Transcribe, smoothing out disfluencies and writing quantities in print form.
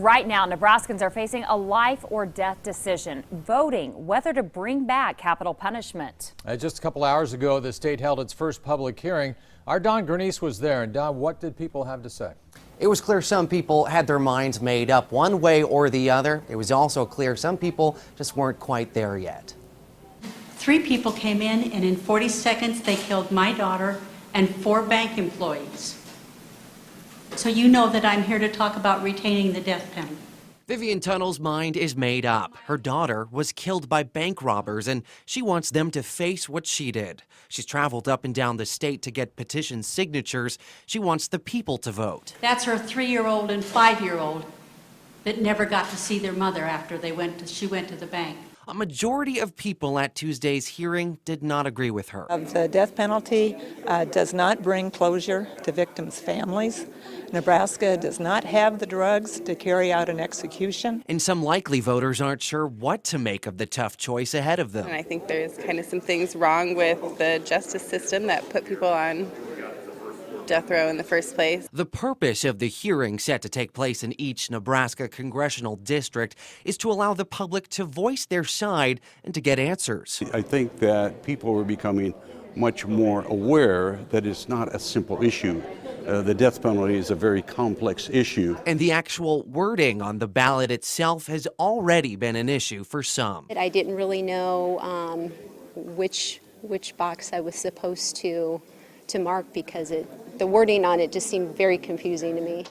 Right now, Nebraskans are facing a life or death decision, voting whether to bring back capital punishment. Just a couple hours ago, the state held its first public hearing. Our Don Gurnice was there. And Don, what did people have to say? It was clear some people had their minds made up one way or the other. It was also clear some people just weren't quite there yet. 3 people came in, and in 40 seconds, they killed my daughter and 4 bank employees. So you know that I'm here to talk about retaining the death penalty. Vivian Tunnell's mind is made up. Her daughter was killed by bank robbers, and she wants them to face what she did. She's traveled up and down the state to get petition signatures. She wants the people to vote. That's her 3-year-old and 5-year-old that never got to see their mother after she went to the bank. A majority of people at Tuesday's hearing did not agree with her. The death penalty does not bring closure to victims' families. Nebraska does not have the drugs to carry out an execution. And some likely voters aren't sure what to make of the tough choice ahead of them. And I think there's kind of some things wrong with the justice system that put people on death row in the first place. The purpose of the hearing, set to take place in each Nebraska congressional district, is to allow the public to voice their side and to get answers. I think that people are becoming much more aware that it's not a simple issue. The death penalty is a very complex issue. And the actual wording on the ballot itself has already been an issue for some. I didn't really know which box I was supposed to mark because the wording on it just seemed very confusing to me.